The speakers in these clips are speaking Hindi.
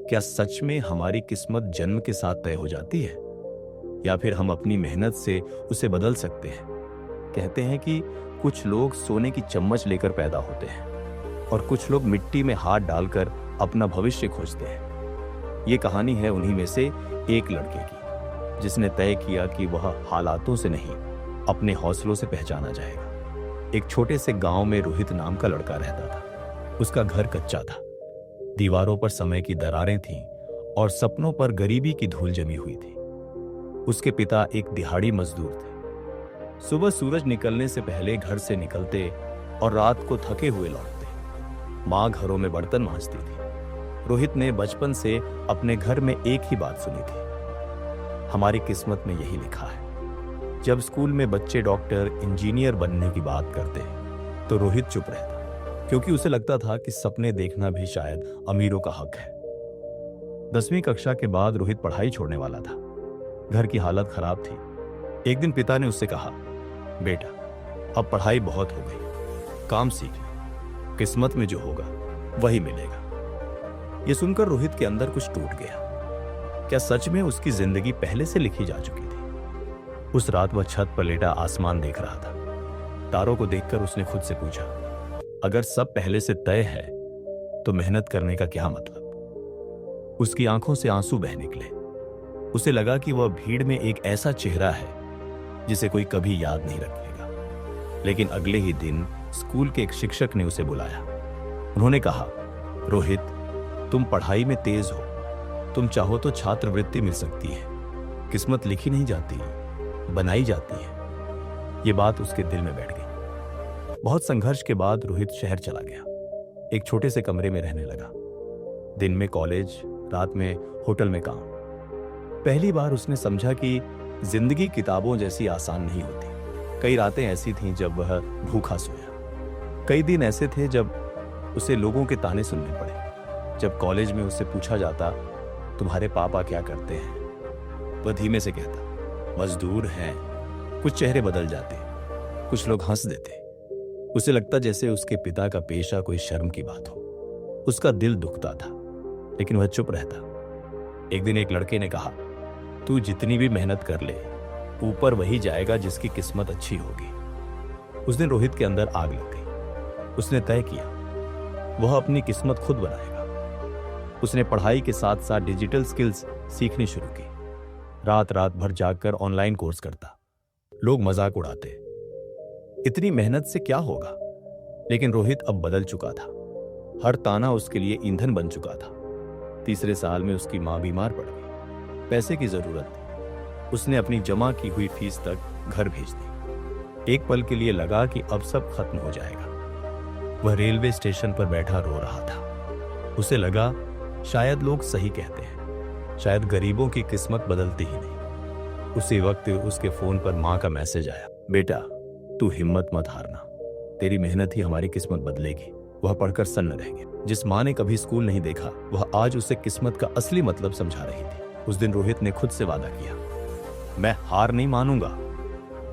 क्या सच में हमारी किस्मत जन्म के साथ तय हो जाती है, या फिर हम अपनी मेहनत से उसे बदल सकते हैं? कहते हैं कि कुछ लोग सोने की चम्मच लेकर पैदा होते हैं और कुछ लोग मिट्टी में हाथ डालकर अपना भविष्य खोजते हैं। ये कहानी है उन्हीं में से एक लड़के की, जिसने तय किया कि वह हालातों से नहीं, अपने हौसलों से पहचाना जाएगा। एक छोटे से गांव में रोहित नाम का लड़का रहता था। उसका घर कच्चा था, दीवारों पर समय की दरारें थीं और सपनों पर गरीबी की धूल जमी हुई थी। उसके पिता एक दिहाड़ी मजदूर थे। सुबह सूरज निकलने से पहले घर से निकलते और रात को थके हुए लौटते। माँ घरों में बर्तन मांजती थी। रोहित ने बचपन से अपने घर में एक ही बात सुनी थी, हमारी किस्मत में यही लिखा है। जब स्कूल में बच्चे डॉक्टर, इंजीनियर बनने की बात करते तो रोहित चुप रहता, क्योंकि उसे लगता था कि सपने देखना भी शायद अमीरों का हक है। 10वीं कक्षा के बाद रोहित पढ़ाई छोड़ने वाला था। घर की हालत खराब थी। एक दिन पिता ने उससे कहा, बेटा, अब पढ़ाई बहुत हो गई, काम सीख ले, किस्मत में जो होगा वही मिलेगा। यह सुनकर रोहित के अंदर कुछ टूट गया। क्या सच में उसकी जिंदगी पहले से लिखी जा चुकी थी? उस रात वह छत पर लेटा आसमान देख रहा था। तारों को देखकर उसने खुद से पूछा, अगर सब पहले से तय है तो मेहनत करने का क्या मतलब? उसकी आंखों से आंसू बह निकले। उसे लगा कि वह भीड़ में एक ऐसा चेहरा है जिसे कोई कभी याद नहीं रखेगा। लेकिन अगले ही दिन स्कूल के एक शिक्षक ने उसे बुलाया। उन्होंने कहा, रोहित, तुम पढ़ाई में तेज हो, तुम चाहो तो छात्रवृत्ति मिल सकती है। किस्मत लिखी नहीं जाती, बनाई जाती है। ये बात उसके दिल में बैठ गई। बहुत संघर्ष के बाद रोहित शहर चला गया। एक छोटे से कमरे में रहने लगा। दिन में कॉलेज, रात में होटल में काम। पहली बार उसने समझा कि जिंदगी किताबों जैसी आसान नहीं होती। कई रातें ऐसी थीं जब वह भूखा सोया। कई दिन ऐसे थे जब उसे लोगों के ताने सुनने पड़े। जब कॉलेज में उससे पूछा जाता, तुम्हारे पापा क्या करते हैं, वह धीमे से कहता, मजदूर हैं। कुछ चेहरे बदल जाते, कुछ लोग हंस देते। उसे लगता जैसे उसके पिता का पेशा कोई शर्म की बात हो। उसका दिल दुखता था, लेकिन वह चुप रहता। एक दिन एक लड़के ने कहा, तू जितनी भी मेहनत कर ले, ऊपर वही जाएगा जिसकी किस्मत अच्छी होगी। उस दिन रोहित के अंदर आग लग गई। उसने तय किया, वह अपनी किस्मत खुद बनाएगा। उसने पढ़ाई के साथ साथ डिजिटल स्किल्स सीखनी शुरू की। रात रात भर जागकर ऑनलाइन कोर्स करता। लोग मजाक उड़ाते, इतनी मेहनत से क्या होगा? लेकिन रोहित अब बदल चुका था। हर ताना उसके लिए ईंधन बन चुका था। तीसरे साल में उसकी मां बीमार पड़ गई। पैसे की जरूरत थी। उसने अपनी जमा की हुई फीस तक घर भेज दी। एक पल के लिए लगा कि अब सब खत्म हो जाएगा। वह रेलवे स्टेशन पर बैठा रो रहा था। उसे लगा, शायद लोग सही कहते हैं, शायद गरीबों की किस्मत बदलती ही नहीं। उसी वक्त उसके फोन पर मां का मैसेज आया, बेटा, तू हिम्मत मत हारना, तेरी मेहनत ही हमारी किस्मत बदलेगी। वह पढ़कर सन्न रह गया। जिस मां ने कभी स्कूल नहीं देखा, वह आज उसे किस्मत का असली मतलब समझा रही थी। उस दिन रोहित ने खुद से वादा किया, मैं हार नहीं मानूंगा।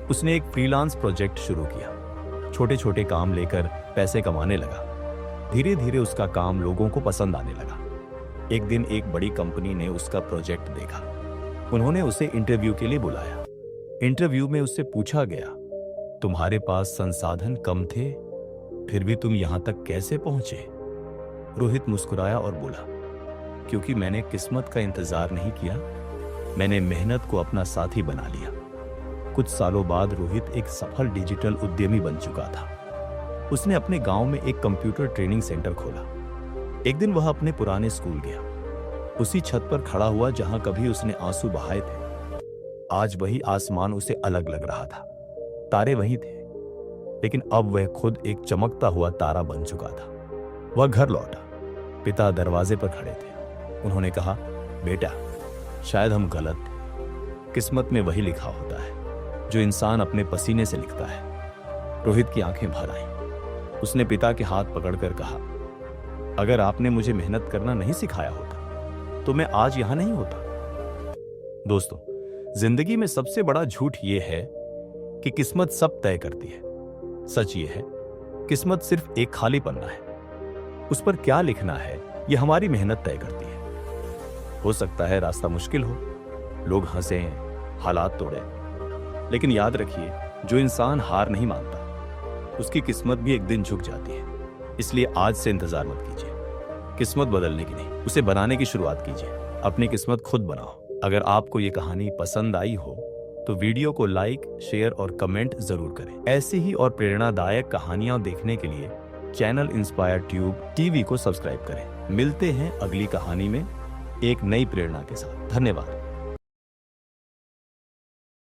उसने एक फ्रीलांस प्रोजेक्ट शुरू किया। छोटे छोटे काम लेकर पैसे कमाने लगा। धीरे धीरे उसका काम लोगों को पसंद आने लगा। एक दिन एक बड़ी कंपनी ने उसका प्रोजेक्ट देखा। उन्होंने उसे इंटरव्यू के लिए बुलाया। इंटरव्यू में उससे पूछा गया, तुम्हारे पास संसाधन कम थे, फिर भी तुम यहां तक कैसे पहुंचे? रोहित मुस्कुराया और बोला, क्योंकि मैंने किस्मत का इंतजार नहीं किया, मैंने मेहनत को अपना साथी बना लिया। कुछ सालों बाद रोहित एक सफल डिजिटल उद्यमी बन चुका था। उसने अपने गांव में एक कंप्यूटर ट्रेनिंग सेंटर खोला। एक दिन वह अपने पुराने स्कूल गया। उसी छत पर खड़ा हुआ जहां कभी उसने आंसू बहाए थे। आज वही आसमान उसे अलग लग रहा था। तारे वही थे, लेकिन अब वह खुद एक चमकता हुआ तारा बन चुका था। वह घर लौटा। पिता दरवाजे पर खड़े थे। उन्होंने कहा, बेटा, शायद हम गलत थे। किस्मत में वही लिखा होता है जो इंसान अपने पसीने से लिखता है। रोहित की आंखें भर आईं। उसने पिता के हाथ पकड़कर कहा, अगर आपने मुझे मेहनत करना नहीं सिखाया होता तो मैं आज यहां नहीं होता। दोस्तों, जिंदगी में सबसे बड़ा झूठ यह है कि किस्मत सब तय करती है। सच ये है, किस्मत सिर्फ एक खाली पन्ना है। उस पर क्या लिखना है, यह हमारी मेहनत तय करती है। हो सकता है रास्ता मुश्किल हो, लोग हंसें, हालात तोड़े, लेकिन याद रखिए, जो इंसान हार नहीं मानता उसकी किस्मत भी एक दिन झुक जाती है। इसलिए आज से इंतजार मत कीजिए, किस्मत बदलने की नहीं, उसे बनाने की शुरुआत कीजिए। अपनी किस्मत खुद बनाओ। अगर आपको ये कहानी पसंद आई हो तो वीडियो को लाइक, शेयर और कमेंट जरूर करें। ऐसी ही और प्रेरणादायक कहानियां देखने के लिए चैनल इंस्पायर ट्यूब टीवी को सब्सक्राइब करें। मिलते हैं अगली कहानी में एक नई प्रेरणा के साथ। धन्यवाद।